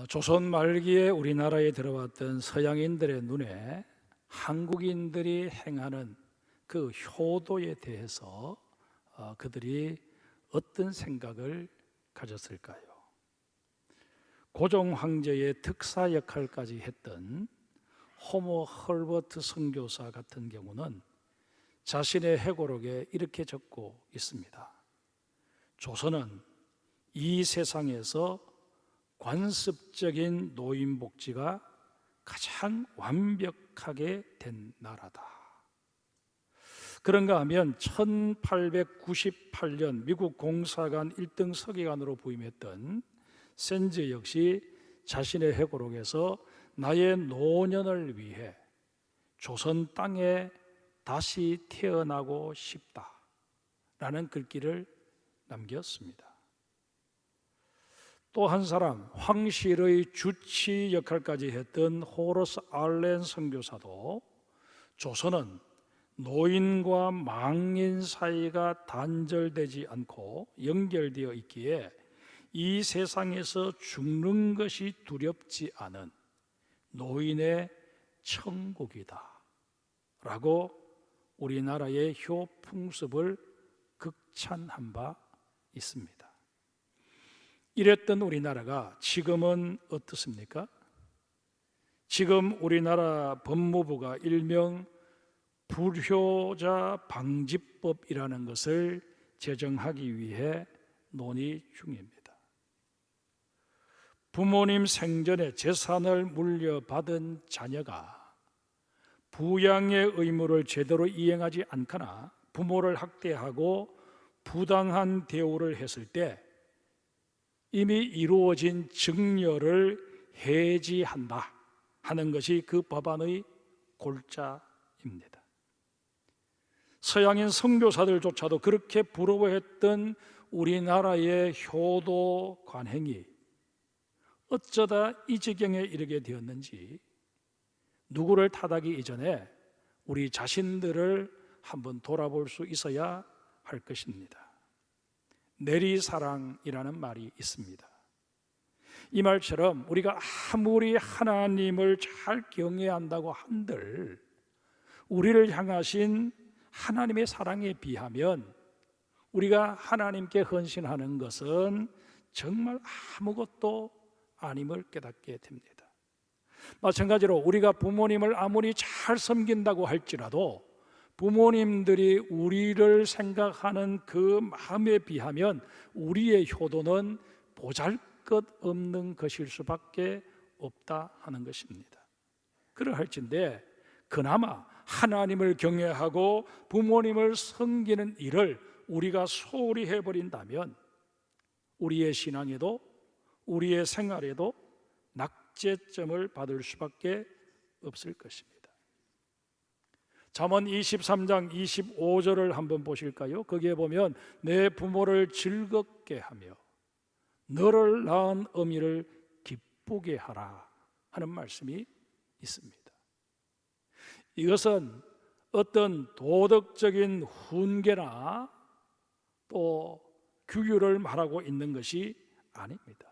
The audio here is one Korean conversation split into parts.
조선 말기에 우리나라에 들어왔던 서양인들의 눈에 한국인들이 행하는 그 효도에 대해서 그들이 어떤 생각을 가졌을까요? 고종 황제의 특사 역할까지 했던 호모 헐버트 선교사 같은 경우는 자신의 회고록에 이렇게 적고 있습니다. 조선은 이 세상에서 관습적인 노인복지가 가장 완벽하게 된 나라다. 그런가 하면 1898년 미국 공사관 1등 서기관으로 부임했던 샌즈 역시 자신의 회고록에서 나의 노년을 위해 조선 땅에 다시 태어나고 싶다라는 글귀를 남겼습니다. 또 한 사람, 황실의 주치 역할까지 했던 호러스 알렌 선교사도 조선은 노인과 망인 사이가 단절되지 않고 연결되어 있기에 이 세상에서 죽는 것이 두렵지 않은 노인의 천국이다 라고 우리나라의 효풍습을 극찬한 바 있습니다. 이랬던 우리나라가 지금은 어떻습니까? 지금 우리나라 법무부가 일명 불효자 방지법이라는 것을 제정하기 위해 논의 중입니다. 부모님 생전에 재산을 물려받은 자녀가 부양의 의무를 제대로 이행하지 않거나 부모를 학대하고 부당한 대우를 했을 때 이미 이루어진 증여를 해지한다 하는 것이 그 법안의 골자입니다. 서양인 선교사들조차도 그렇게 부러워했던 우리나라의 효도 관행이 어쩌다 이 지경에 이르게 되었는지 누구를 탓하기 이전에 우리 자신들을 한번 돌아볼 수 있어야 할 것입니다. 내리사랑이라는 말이 있습니다. 이 말처럼 우리가 아무리 하나님을 잘 경외한다고 한들 우리를 향하신 하나님의 사랑에 비하면 우리가 하나님께 헌신하는 것은 정말 아무것도 아님을 깨닫게 됩니다. 마찬가지로 우리가 부모님을 아무리 잘 섬긴다고 할지라도 부모님들이 우리를 생각하는 그 마음에 비하면 우리의 효도는 보잘것없는 것일 수밖에 없다 하는 것입니다. 그러할진데 그나마 하나님을 경외하고 부모님을 섬기는 일을 우리가 소홀히 해버린다면 우리의 신앙에도 우리의 생활에도 낙제점을 받을 수밖에 없을 것입니다. 잠언 23장 25절을 한번 보실까요? 거기에 보면 내 부모를 즐겁게 하며 너를 낳은 어미를 기쁘게 하라 하는 말씀이 있습니다. 이것은 어떤 도덕적인 훈계나 또 규율을 말하고 있는 것이 아닙니다.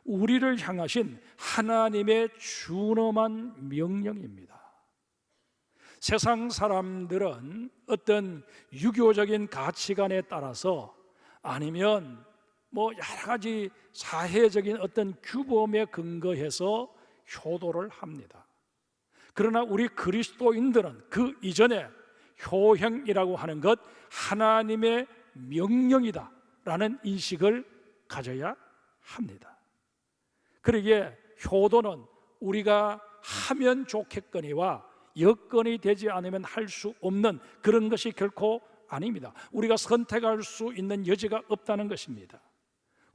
우리를 향하신 하나님의 준엄한 명령입니다. 세상 사람들은 어떤 유교적인 가치관에 따라서 아니면 여러 가지 사회적인 어떤 규범에 근거해서 효도를 합니다. 그러나 우리 그리스도인들은 그 이전에 효행이라고 하는 것 하나님의 명령이다라는 인식을 가져야 합니다. 그러기에 효도는 우리가 하면 좋겠거니와 여건이 되지 않으면 할 수 없는 그런 것이 결코 아닙니다. 우리가 선택할 수 있는 여지가 없다는 것입니다.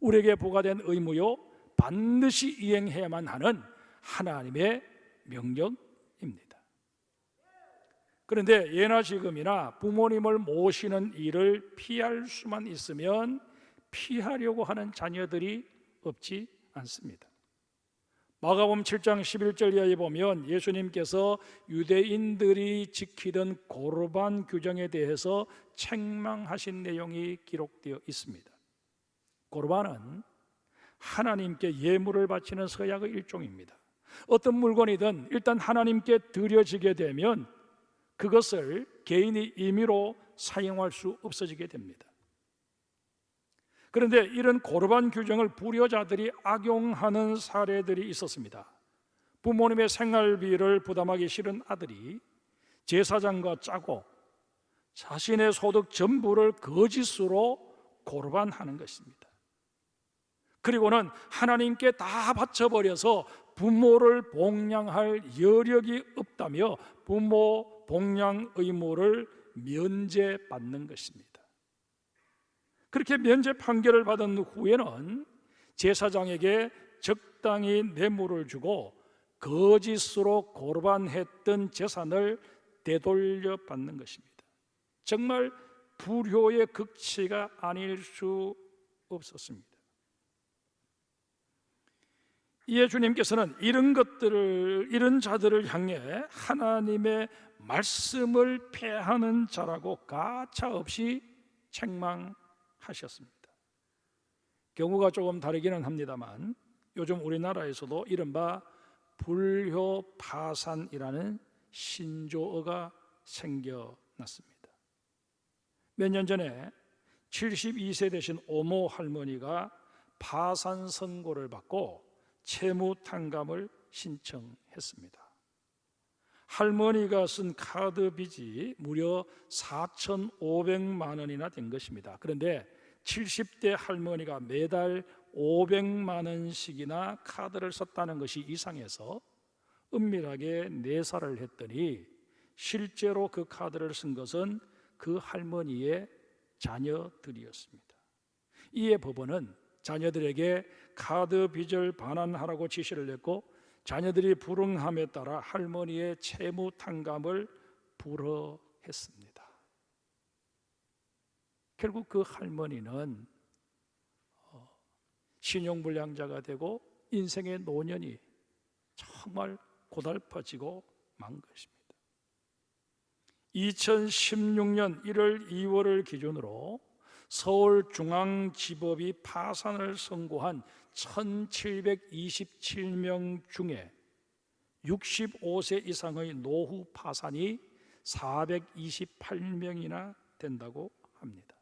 우리에게 부과된 의무요 반드시 이행해야만 하는 하나님의 명령입니다. 그런데 예나 지금이나 부모님을 모시는 일을 피할 수만 있으면 피하려고 하는 자녀들이 없지 않습니다. 마가복음 7장 11절 이하에 보면 예수님께서 유대인들이 지키던 고르반 규정에 대해서 책망하신 내용이 기록되어 있습니다. 고르반은 하나님께 예물을 바치는 서약의 일종입니다. 어떤 물건이든 일단 하나님께 드려지게 되면 그것을 개인이 임의로 사용할 수 없어지게 됩니다. 그런데 이런 고르반 규정을 불효자들이 악용하는 사례들이 있었습니다. 부모님의 생활비를 부담하기 싫은 아들이 제사장과 짜고 자신의 소득 전부를 거짓으로 고르반하는 것입니다. 그리고는 하나님께 다 바쳐버려서 부모를 복양할 여력이 없다며 부모 복양 의무를 면제받는 것입니다. 그렇게 면제 판결을 받은 후에는 제사장에게 적당히 뇌물을 주고 거짓으로 고르반했던 재산을 되돌려 받는 것입니다. 정말 불효의 극치가 아닐 수 없었습니다. 이에 주님께서는 이런 자들을 향해 하나님의 말씀을 폐하는 자라고 가차없이 책망하셨습니다. 경우가 조금 다르기는 합니다만 요즘 우리나라에서도 이른바 불효 파산이라는 신조어가 생겨났습니다. 몇 년 전에 72세 되신 오모 할머니가 파산 선고를 받고 채무 탕감을 신청했습니다. 할머니가 쓴 카드 빚이 무려 4,500만 원이나 된 것입니다. 그런데 70대 할머니가 매달 500만 원씩이나 카드를 썼다는 것이 이상해서 은밀하게 내사를 했더니 실제로 그 카드를 쓴 것은 그 할머니의 자녀들이었습니다. 이에 법원은 자녀들에게 카드 빚을 반환하라고 지시를 했고 자녀들이 불응함에 따라 할머니의 채무 탕감을 불허했습니다. 결국 그 할머니는 신용불량자가 되고 인생의 노년이 정말 고달퍼지고 만 것입니다. 2016년 1월 2월을 기준으로 서울중앙지법이 파산을 선고한 1727명 중에 65세 이상의 노후 파산이 428명이나 된다고 합니다.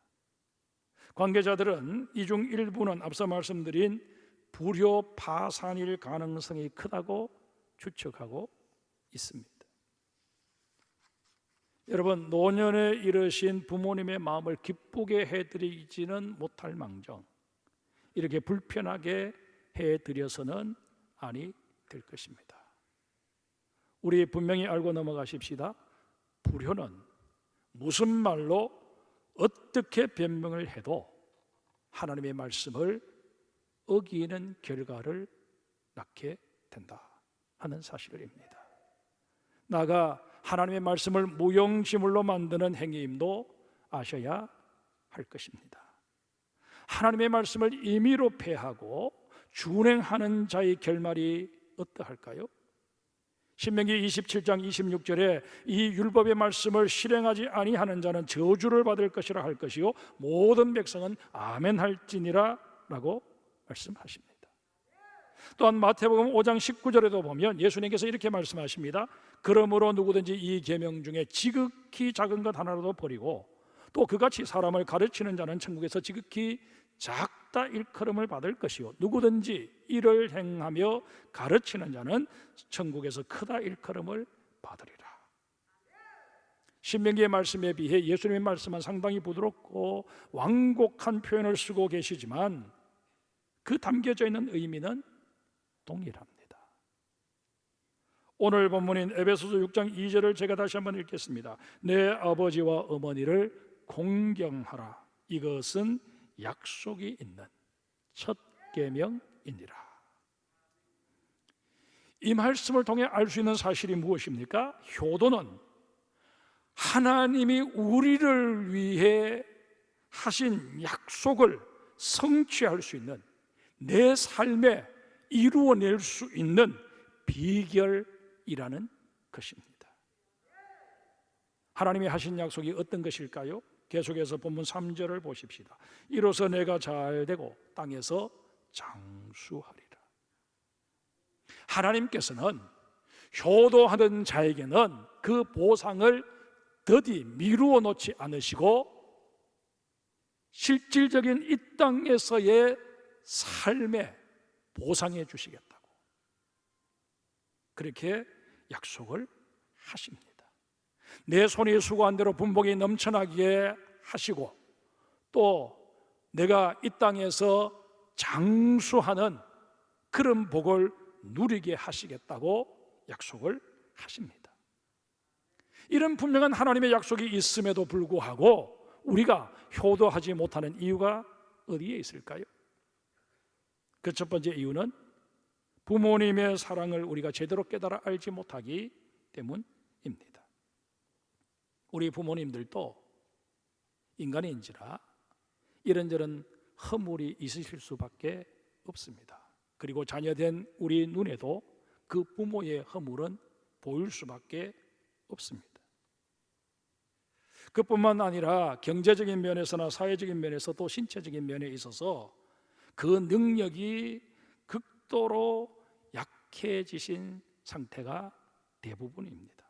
관계자들은 이 중 일부는 앞서 말씀드린 불효 파산일 가능성이 크다고 추측하고 있습니다. 여러분, 노년에 이르신 부모님의 마음을 기쁘게 해드리지는 못할 망정 이렇게 불편하게 해드려서는 아니 될 것입니다. 우리 분명히 알고 넘어가십시다. 불효는 무슨 말로 어떻게 변명을 해도 하나님의 말씀을 어기는 결과를 낳게 된다 하는 사실입니다. 나아가 하나님의 말씀을 무용지물로 만드는 행위임도 아셔야 할 것입니다. 하나님의 말씀을 임의로 폐하고 준행하는 자의 결말이 어떠할까요? 신명기 27장 26절에 이 율법의 말씀을 실행하지 아니하는 자는 저주를 받을 것이라 할 것이요 모든 백성은 아멘 할지니라 라고 말씀하십니다. 또한 마태복음 5장 19절에도 보면 예수님께서 이렇게 말씀하십니다. 그러므로 누구든지 이 계명 중에 지극히 작은 것 하나라도 버리고 또 그같이 사람을 가르치는 자는 천국에서 지극히 작다 일컬음을 받을 것이요 누구든지 이를 행하며 가르치는 자는 천국에서 크다 일컬음을 받으리라. 신명기의 말씀에 비해 예수님의 말씀은 상당히 부드럽고 완곡한 표현을 쓰고 계시지만 그 담겨져 있는 의미는 동일합니다. 오늘 본문인 에베소서 6장 2절을 제가 다시 한번 읽겠습니다. 내 아버지와 어머니를 공경하라. 이것은 약속이 있는 첫 계명이니라. 이 말씀을 통해 알 수 있는 사실이 무엇입니까? 효도는 하나님이 우리를 위해 하신 약속을 성취할 수 있는 내 삶에 이루어낼 수 있는 비결이라는 것입니다. 하나님이 하신 약속이 어떤 것일까요? 계속해서 본문 3절을 보십시다. 이로써 내가 잘되고 땅에서 장대하리라. 장수하리라. 하나님께서는 효도하는 자에게는 그 보상을 더디 미루어 놓지 않으시고 실질적인 이 땅에서의 삶에 보상해 주시겠다고 그렇게 약속을 하십니다. 내 손이 수고한 대로 분복이 넘쳐나게 하시고 또 내가 이 땅에서 장수하는 그런 복을 누리게 하시겠다고 약속을 하십니다. 이런 분명한 하나님의 약속이 있음에도 불구하고 우리가 효도하지 못하는 이유가 어디에 있을까요? 그 첫 번째 이유는 부모님의 사랑을 우리가 제대로 깨달아 알지 못하기 때문입니다. 우리 부모님들도 인간인지라 이런저런 허물이 있으실 수밖에 없습니다. 그리고 자녀된 우리 눈에도 그 부모의 허물은 보일 수밖에 없습니다. 그뿐만 아니라 경제적인 면에서나 사회적인 면에서도 신체적인 면에 있어서 그 능력이 극도로 약해지신 상태가 대부분입니다.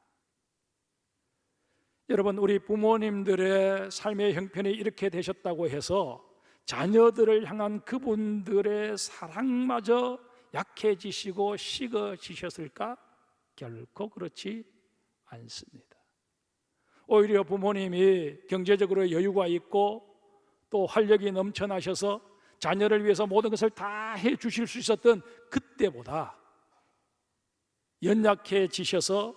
여러분, 우리 부모님들의 삶의 형편이 이렇게 되셨다고 해서 자녀들을 향한 그분들의 사랑마저 약해지시고 식어지셨을까? 결코 그렇지 않습니다. 오히려 부모님이 경제적으로 여유가 있고 또 활력이 넘쳐나셔서 자녀를 위해서 모든 것을 다 해주실 수 있었던 그때보다 연약해지셔서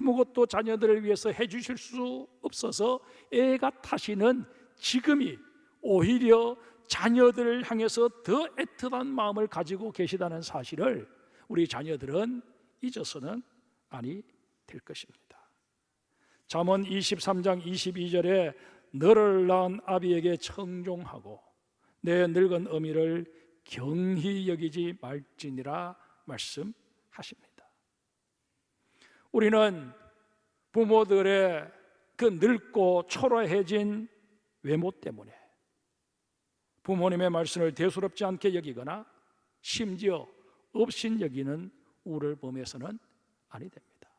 아무것도 자녀들을 위해서 해주실 수 없어서 애가 타시는 지금이 오히려 자녀들을 향해서 더 애틋한 마음을 가지고 계시다는 사실을 우리 자녀들은 잊어서는 아니 될 것입니다. 잠언 23장 22절에 너를 낳은 아비에게 청종하고 내 늙은 어미를 경히 여기지 말지니라 말씀하십니다. 우리는 부모들의 그 늙고 초라해진 외모 때문에 부모님의 말씀을 대수롭지 않게 여기거나 심지어 업신여기는 우를 범해서는 아니 됩니다.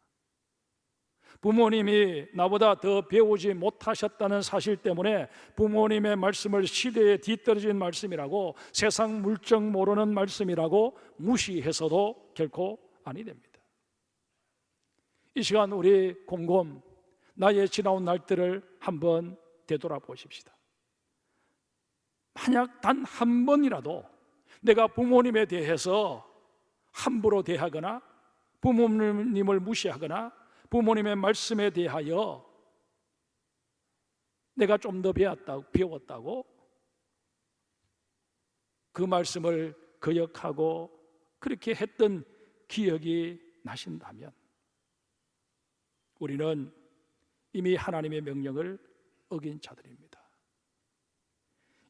부모님이 나보다 더 배우지 못하셨다는 사실 때문에 부모님의 말씀을 시대에 뒤떨어진 말씀이라고 세상 물정 모르는 말씀이라고 무시해서도 결코 아니 됩니다. 이 시간 우리 곰곰 나의 지나온 날들을 한번 되돌아보십시다. 만약 단 한 번이라도 내가 부모님에 대해서 함부로 대하거나 부모님을 무시하거나 부모님의 말씀에 대하여 내가 좀 더 배웠다고 그 말씀을 거역하고 그렇게 했던 기억이 나신다면 우리는 이미 하나님의 명령을 어긴 자들입니다.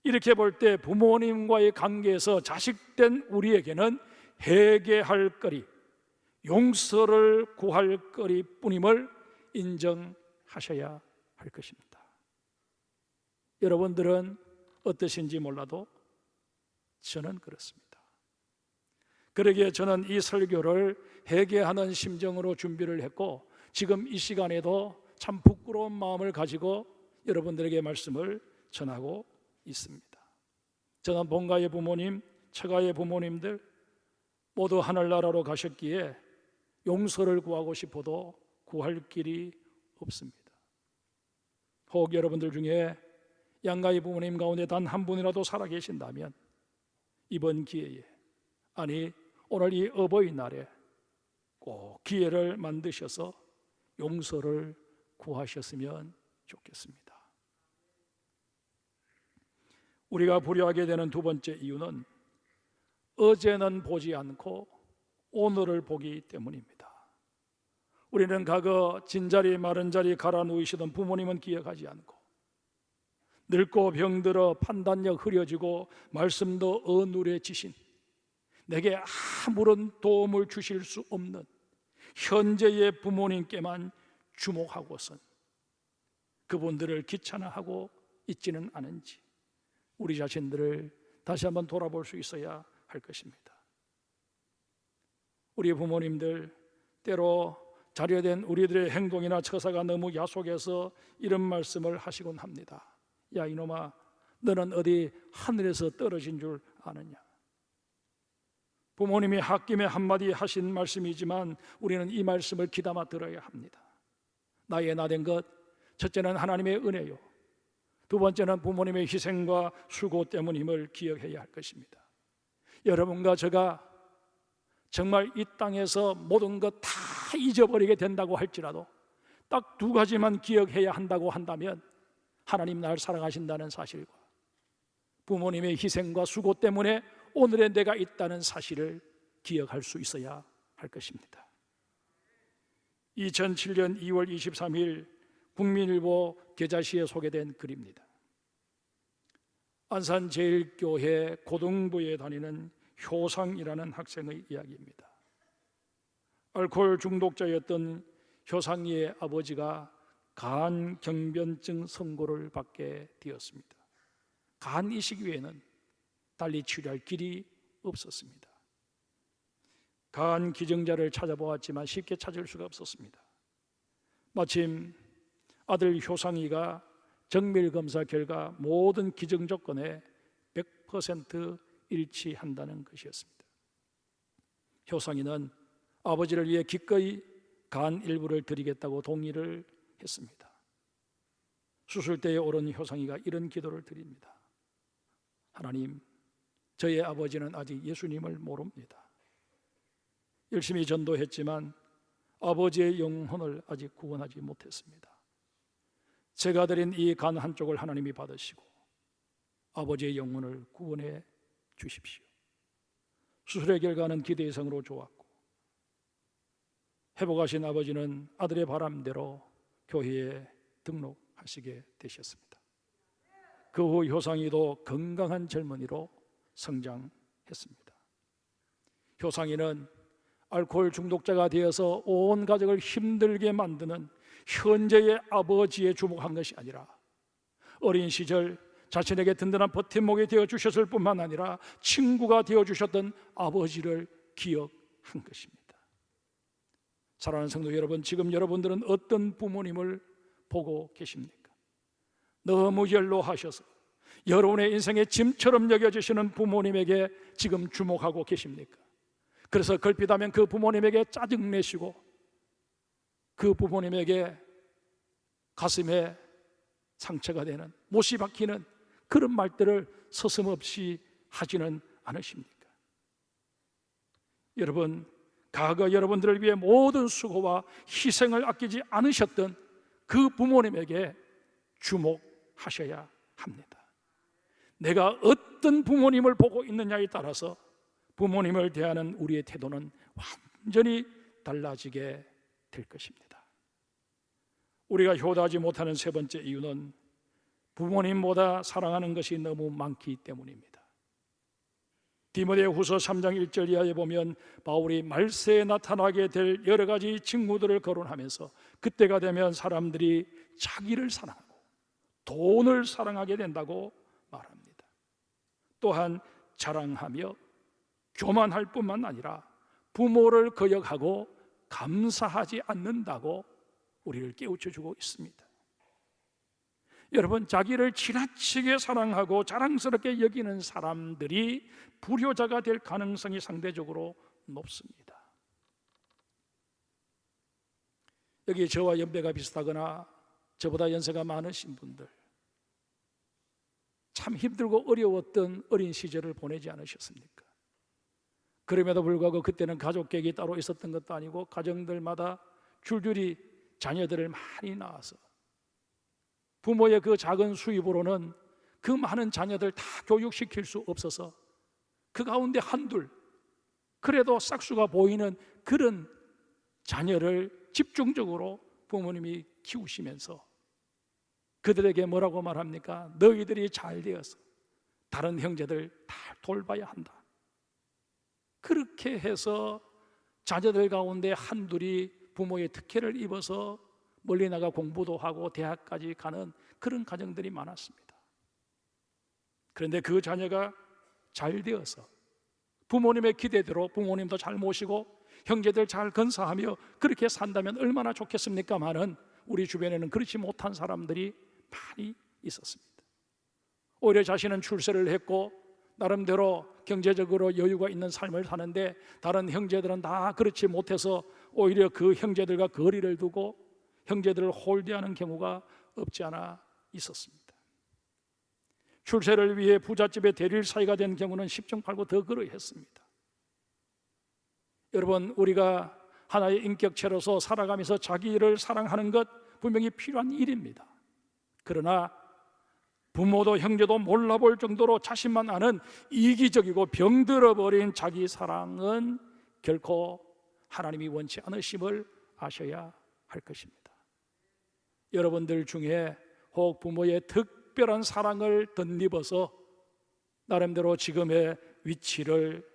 이렇게 볼 때 부모님과의 관계에서 자식된 우리에게는 회개할 거리, 용서를 구할 거리 뿐임을 인정하셔야 할 것입니다. 여러분들은 어떠신지 몰라도 저는 그렇습니다. 그러기에 저는 이 설교를 회개하는 심정으로 준비를 했고 지금 이 시간에도 참 부끄러운 마음을 가지고 여러분들에게 말씀을 전하고 있습니다. 저는 본가의 부모님, 처가의 부모님들 모두 하늘나라로 가셨기에 용서를 구하고 싶어도 구할 길이 없습니다. 혹 여러분들 중에 양가의 부모님 가운데 단 한 분이라도 살아계신다면 이번 기회에, 아니 오늘 이 어버이날에 꼭 기회를 만드셔서 용서를 구하셨으면 좋겠습니다. 우리가 불효하게 되는 두 번째 이유는 어제는 보지 않고 오늘을 보기 때문입니다. 우리는 과거 진자리 마른 자리 갈아 누이시던 부모님은 기억하지 않고 늙고 병들어 판단력 흐려지고 말씀도 어눌해지신 내게 아무런 도움을 주실 수 없는 현재의 부모님께만 주목하고선 그분들을 귀찮아하고 있지는 않은지 우리 자신들을 다시 한번 돌아볼 수 있어야 할 것입니다. 우리 부모님들 때로 자료된 우리들의 행동이나 처사가 너무 야속해서 이런 말씀을 하시곤 합니다. 야 이놈아, 너는 어디 하늘에서 떨어진 줄 아느냐. 부모님이 홧김에 한마디 하신 말씀이지만 우리는 이 말씀을 귀담아 들어야 합니다. 나의 나된 것, 첫째는 하나님의 은혜요, 두 번째는 부모님의 희생과 수고 때문임을 기억해야 할 것입니다. 여러분과 제가 정말 이 땅에서 모든 것 다 잊어버리게 된다고 할지라도 딱 두 가지만 기억해야 한다고 한다면 하나님 날 사랑하신다는 사실과 부모님의 희생과 수고 때문에 오늘의 내가 있다는 사실을 기억할 수 있어야 할 것입니다. 2007년 2월 23일 국민일보 계좌시에 소개된 글입니다. 안산제일교회 고등부에 다니는 효상이라는 학생의 이야기입니다. 알코올 중독자였던 효상이의 아버지가 간경변증 선고를 받게 되었습니다. 간 이식 외에는 달리 치료할 길이 없었습니다. 간 기증자를 찾아보았지만 쉽게 찾을 수가 없었습니다. 마침 아들 효상이가 정밀검사 결과 모든 기증 조건에 100% 일치한다는 것이었습니다. 효상이는 아버지를 위해 기꺼이 간 일부를 드리겠다고 동의를 했습니다. 수술대에 오른 효상이가 이런 기도를 드립니다. 하나님, 저의 아버지는 아직 예수님을 모릅니다. 열심히 전도했지만 아버지의 영혼을 아직 구원하지 못했습니다. 제가 드린 이 간 한쪽을 하나님이 받으시고 아버지의 영혼을 구원해 주십시오. 수술의 결과는 기대 이상으로 좋았고 회복하신 아버지는 아들의 바람대로 교회에 등록하시게 되셨습니다. 그 후 효상이도 건강한 젊은이로 성장했습니다. 효상이는 알코올 중독자가 되어서 온 가족을 힘들게 만드는 현재의 아버지에 주목한 것이 아니라 어린 시절 자신에게 든든한 버팀목이 되어주셨을 뿐만 아니라 친구가 되어주셨던 아버지를 기억한 것입니다. 사랑하는 성도 여러분, 지금 여러분들은 어떤 부모님을 보고 계십니까? 너무 연로하셔서 여러분의 인생의 짐처럼 여겨주시는 부모님에게 지금 주목하고 계십니까? 그래서 걸핏하면 그 부모님에게 짜증내시고 그 부모님에게 가슴에 상처가 되는, 못이 박히는 그런 말들을 서슴없이 하지는 않으십니까? 여러분, 과거 여러분들을 위해 모든 수고와 희생을 아끼지 않으셨던 그 부모님에게 주목하셔야 합니다. 내가 어떤 부모님을 보고 있느냐에 따라서 부모님을 대하는 우리의 태도는 완전히 달라지게 될 것입니다. 우리가 효도하지 못하는 세 번째 이유는 부모님보다 사랑하는 것이 너무 많기 때문입니다. 디모데후서 3장 1절 이하에 보면 바울이 말세에 나타나게 될 여러 가지 징후들을 거론하면서 그때가 되면 사람들이 자기를 사랑하고 돈을 사랑하게 된다고 말합니다. 또한 자랑하며 교만할 뿐만 아니라 부모를 거역하고 감사하지 않는다고 우리를 깨우쳐주고 있습니다. 여러분, 자기를 지나치게 사랑하고 자랑스럽게 여기는 사람들이 불효자가 될 가능성이 상대적으로 높습니다. 여기 저와 연배가 비슷하거나 저보다 연세가 많으신 분들, 참 힘들고 어려웠던 어린 시절을 보내지 않으셨습니까? 그럼에도 불구하고 그때는 가족객이 따로 있었던 것도 아니고 가정들마다 줄줄이 자녀들을 많이 낳아서 부모의 그 작은 수입으로는 그 많은 자녀들 다 교육시킬 수 없어서 그 가운데 한둘, 그래도 싹수가 보이는 그런 자녀를 집중적으로 부모님이 키우시면서 그들에게 뭐라고 말합니까? 너희들이 잘 되어서 다른 형제들 다 돌봐야 한다. 그렇게 해서 자녀들 가운데 한둘이 부모의 특혜를 입어서 멀리 나가 공부도 하고 대학까지 가는 그런 가정들이 많았습니다. 그런데 그 자녀가 잘 되어서 부모님의 기대대로 부모님도 잘 모시고 형제들 잘 건사하며 그렇게 산다면 얼마나 좋겠습니까마는 우리 주변에는 그렇지 못한 사람들이 많이 있었습니다. 오히려 자신은 출세를 했고 나름대로 경제적으로 여유가 있는 삶을 사는데 다른 형제들은 다 그렇지 못해서 오히려 그 형제들과 거리를 두고 형제들을 홀대하는 경우가 없지 않아 있었습니다. 출세를 위해 부잣집의 대릴 사이가 된 경우는 10중 8구 더 그러했습니다. 여러분, 우리가 하나의 인격체로서 살아가면서 자기를 사랑하는 것 분명히 필요한 일입니다. 그러나 부모도 형제도 몰라볼 정도로 자신만 아는 이기적이고 병들어버린 자기 사랑은 결코 하나님이 원치 않으심을 아셔야 할 것입니다. 여러분들 중에 혹 부모의 특별한 사랑을 덧입어서 나름대로 지금의 위치를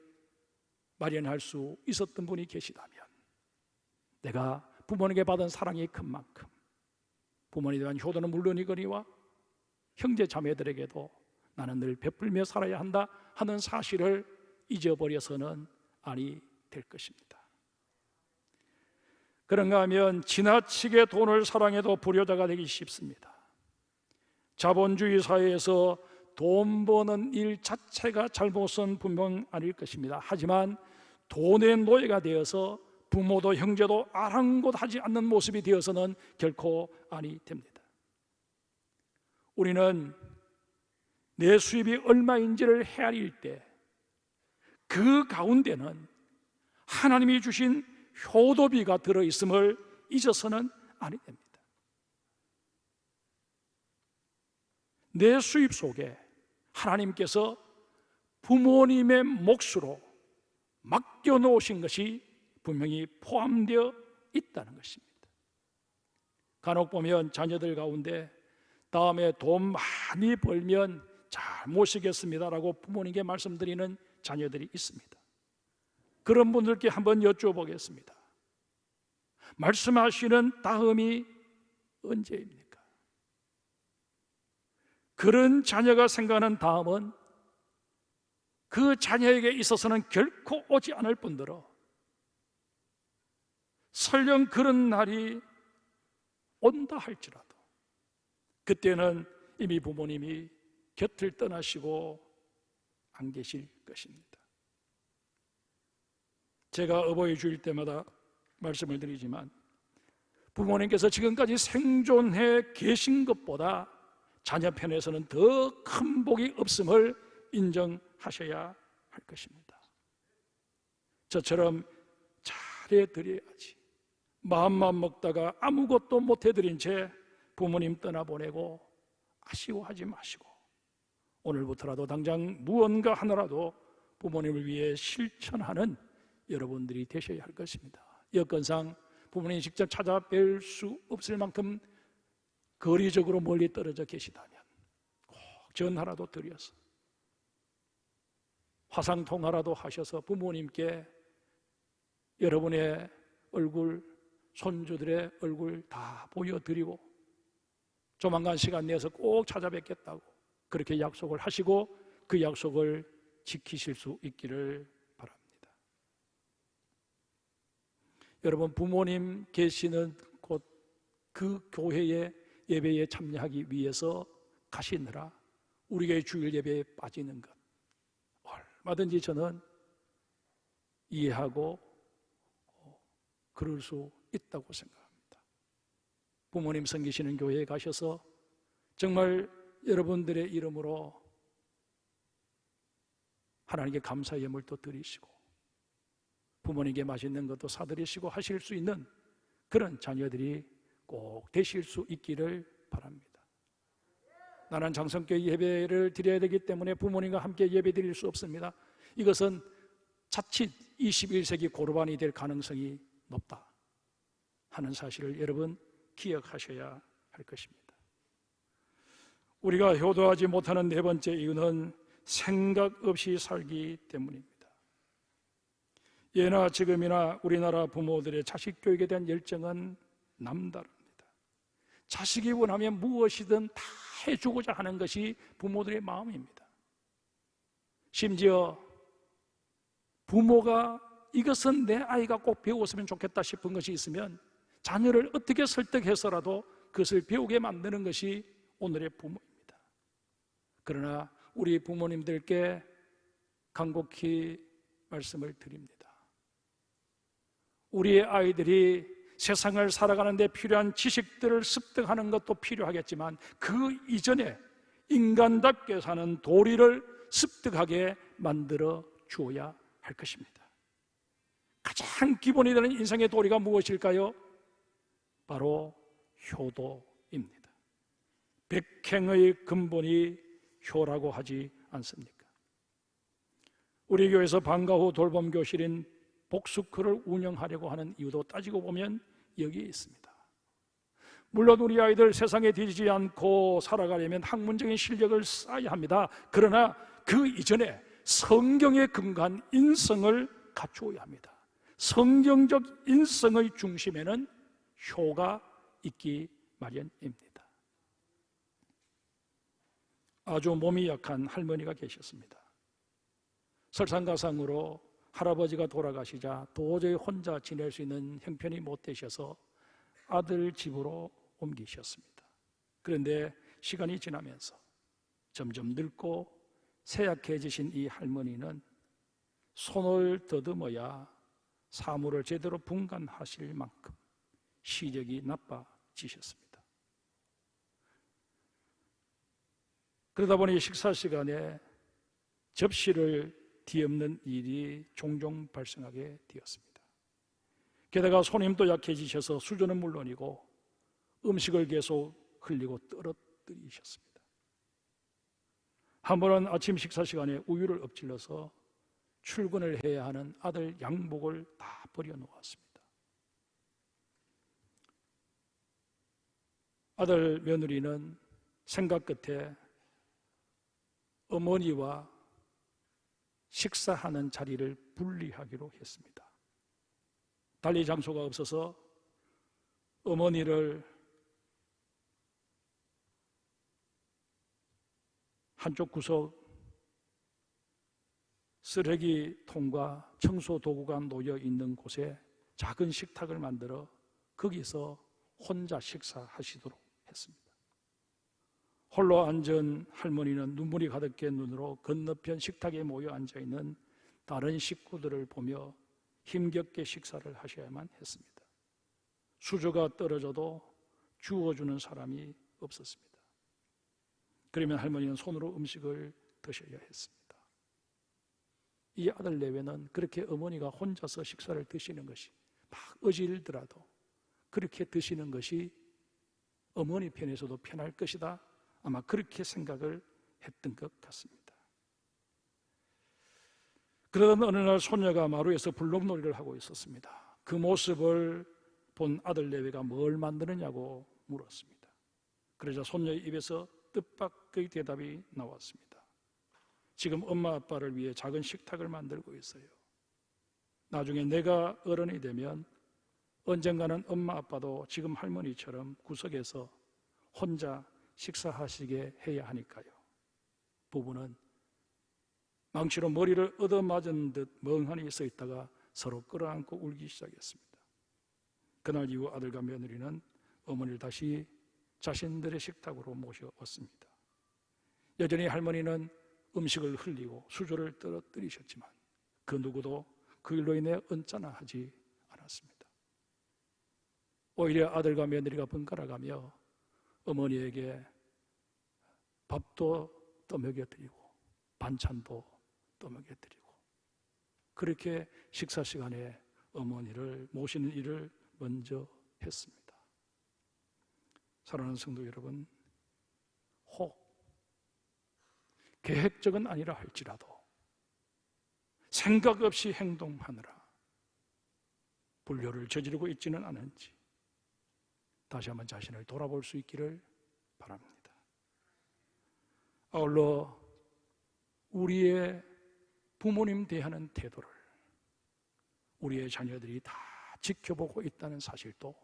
마련할 수 있었던 분이 계시다면, 내가 부모님께 받은 사랑이 큰 만큼 부모님에 대한 효도는 물론이거니와 형제 자매들에게도 나는 늘 베풀며 살아야 한다 하는 사실을 잊어버려서는 아니 될 것입니다. 그런가 하면 지나치게 돈을 사랑해도 불효자가 되기 쉽습니다. 자본주의 사회에서 돈 버는 일 자체가 잘못은 분명 아닐 것입니다. 하지만 돈의 노예가 되어서 부모도 형제도 아랑곳하지 않는 모습이 되어서는 결코 아니 됩니다. 우리는 내 수입이 얼마인지를 헤아릴 때 그 가운데는 하나님이 주신 효도비가 들어있음을 잊어서는 아니 됩니다. 내 수입 속에 하나님께서 부모님의 몫으로 맡겨놓으신 것이 분명히 포함되어 있다는 것입니다. 간혹 보면 자녀들 가운데 다음에 돈 많이 벌면 잘 모시겠습니다라고 부모님께 말씀드리는 자녀들이 있습니다. 그런 분들께 한번 여쭤보겠습니다. 말씀하시는 다음이 언제입니까? 그런 자녀가 생각하는 다음은 그 자녀에게 있어서는 결코 오지 않을 뿐더러 설령 그런 날이 온다 할지라도 그때는 이미 부모님이 곁을 떠나시고 안 계실 것입니다. 제가 어버이 주일 때마다 말씀을 드리지만 부모님께서 지금까지 생존해 계신 것보다 자녀 편에서는 더 큰 복이 없음을 인정하셔야 할 것입니다. 저처럼 잘해드려야지 마음만 먹다가 아무것도 못해드린 채 부모님 떠나보내고 아쉬워하지 마시고 오늘부터라도 당장 무언가 하나라도 부모님을 위해 실천하는 여러분들이 되셔야 할 것입니다. 여건상 부모님 직접 찾아뵐 수 없을 만큼 거리적으로 멀리 떨어져 계시다면 꼭 전화라도 드려서 화상통화라도 하셔서 부모님께 여러분의 얼굴, 손주들의 얼굴 다 보여드리고 조만간 시간 내서 꼭 찾아뵙겠다고 그렇게 약속을 하시고 그 약속을 지키실 수 있기를 바랍니다. 여러분, 부모님 계시는 곳 그 교회의 예배에 참여하기 위해서 가시느라 우리 교회 주일 예배에 빠지는 것 얼마든지 저는 이해하고 그럴 수 있다고 생각합니다. 부모님 섬기시는 교회에 가셔서 정말 여러분들의 이름으로 하나님께 감사 예물도 드리시고 부모님께 맛있는 것도 사드리시고 하실 수 있는 그런 자녀들이 꼭 되실 수 있기를 바랍니다. 나는 장성교회 예배를 드려야 되기 때문에 부모님과 함께 예배 드릴 수 없습니다. 이것은 자칫 21세기 고르반이 될 가능성이 높다 하는 사실을 여러분 기억하셔야 할 것입니다. 우리가 효도하지 못하는 네 번째 이유는 생각 없이 살기 때문입니다. 예나 지금이나 우리나라 부모들의 자식 교육에 대한 열정은 남다릅니다. 자식이 원하면 무엇이든 다 해주고자 하는 것이 부모들의 마음입니다. 심지어 부모가 이것은 내 아이가 꼭 배웠으면 좋겠다 싶은 것이 있으면 자녀를 어떻게 설득해서라도 그것을 배우게 만드는 것이 오늘의 부모입니다. 그러나 우리 부모님들께 간곡히 말씀을 드립니다. 우리의 아이들이 세상을 살아가는 데 필요한 지식들을 습득하는 것도 필요하겠지만 그 이전에 인간답게 사는 도리를 습득하게 만들어 주어야 할 것입니다. 가장 기본이 되는 인생의 도리가 무엇일까요? 바로 효도입니다. 백행의 근본이 효라고 하지 않습니까? 우리 교회에서 방과 후 돌봄 교실인 복수크를 운영하려고 하는 이유도 따지고 보면 여기에 있습니다. 물론 우리 아이들 세상에 뒤지지 않고 살아가려면 학문적인 실력을 쌓아야 합니다. 그러나 그 이전에 성경에 근거한 인성을 갖추어야 합니다. 성경적 인성의 중심에는 효가 있기 마련입니다. 아주 몸이 약한 할머니가 계셨습니다. 설상가상으로 할아버지가 돌아가시자 도저히 혼자 지낼 수 있는 형편이 못 되셔서 아들 집으로 옮기셨습니다. 그런데 시간이 지나면서 점점 늙고 쇠약해지신 이 할머니는 손을 더듬어야 사물을 제대로 분간하실 만큼 시력이 나빠지셨습니다. 그러다 보니 식사 시간에 접시를 뒤엎는 일이 종종 발생하게 되었습니다. 게다가 손님도 약해지셔서 수저는 물론이고 음식을 계속 흘리고 떨어뜨리셨습니다. 한 번은 아침 식사 시간에 우유를 엎질러서 출근을 해야 하는 아들 양복을 다 버려놓았습니다. 아들 며느리는 생각 끝에 어머니와 식사하는 자리를 분리하기로 했습니다. 달리 장소가 없어서 어머니를 한쪽 구석 쓰레기통과 청소 도구가 놓여 있는 곳에 작은 식탁을 만들어 거기서 혼자 식사하시도록 했습니다. 홀로 앉은 할머니는 눈물이 가득한 눈으로 건너편 식탁에 모여 앉아있는 다른 식구들을 보며 힘겹게 식사를 하셔야만 했습니다. 수저가 떨어져도 주워주는 사람이 없었습니다. 그러면 할머니는 손으로 음식을 드셔야 했습니다. 이 아들 내외는 그렇게 어머니가 혼자서 식사를 드시는 것이 막 어질더라도 그렇게 드시는 것이 어머니 편에서도 편할 것이다, 아마 그렇게 생각을 했던 것 같습니다. 그러던 어느 날 소녀가 마루에서 블록놀이를 하고 있었습니다. 그 모습을 본 아들 내외가 뭘 만드느냐고 물었습니다. 그러자 소녀의 입에서 뜻밖의 대답이 나왔습니다. 지금 엄마 아빠를 위해 작은 식탁을 만들고 있어요. 나중에 내가 어른이 되면 언젠가는 엄마 아빠도 지금 할머니처럼 구석에서 혼자 식사하시게 해야 하니까요. 부부는 망치로 머리를 얻어맞은 듯 멍하니 서 있다가 서로 끌어안고 울기 시작했습니다. 그날 이후 아들과 며느리는 어머니를 다시 자신들의 식탁으로 모셔왔습니다. 여전히 할머니는 음식을 흘리고 수저를 떨어뜨리셨지만 그 누구도 그 일로 인해 언짢아하지 않았습니다. 오히려 아들과 며느리가 번갈아가며 어머니에게 밥도 떠먹여드리고 반찬도 떠먹여드리고 그렇게 식사 시간에 어머니를 모시는 일을 먼저 했습니다. 사랑하는 성도 여러분, 혹 계획적은 아니라 할지라도 생각 없이 행동하느라 불효를 저지르고 있지는 않은지 다시 한번 자신을 돌아볼 수 있기를 바랍니다. 아울러 우리의 부모님 대하는 태도를 우리의 자녀들이 다 지켜보고 있다는 사실도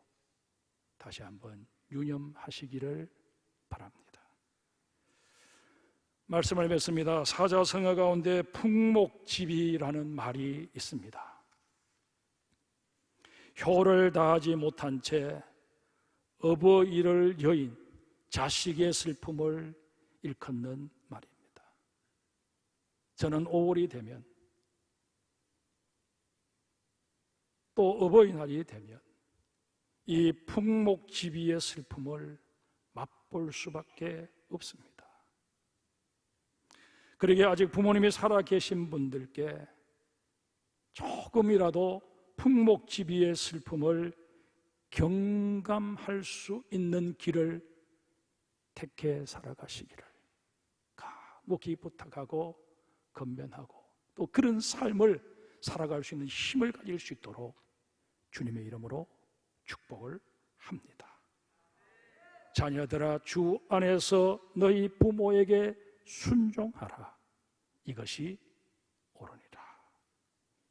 다시 한번 유념하시기를 바랍니다. 말씀을 맺습니다. 사자성어 가운데 풍목지비라는 말이 있습니다. 효를 다하지 못한 채 어버이를 여인, 자식의 슬픔을 일컫는 말입니다. 저는 5월이 되면 또 어버이날이 되면 이 풍목지비의 슬픔을 맛볼 수밖에 없습니다. 그러기에 아직 부모님이 살아계신 분들께 조금이라도 풍목지비의 슬픔을 경감할 수 있는 길을 택해 살아가시기를 간곡히 부탁하고 건면하고 또 그런 삶을 살아갈 수 있는 힘을 가질 수 있도록 주님의 이름으로 축복을 합니다. 자녀들아, 주 안에서 너희 부모에게 순종하라. 이것이 옳으니라.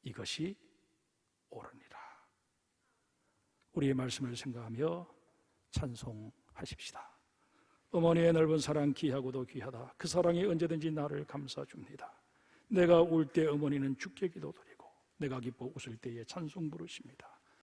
이것이 옳으니라. 우리의 말씀을 생각하며 찬송하십시다. 어머니의 넓은 사랑 귀하고도 귀하다. 그 사랑이 언제든지 나를 감싸줍니다. 내가 울 때 어머니는 주께 기도드리고 내가 기뻐 웃을 때에 찬송 부르십니다.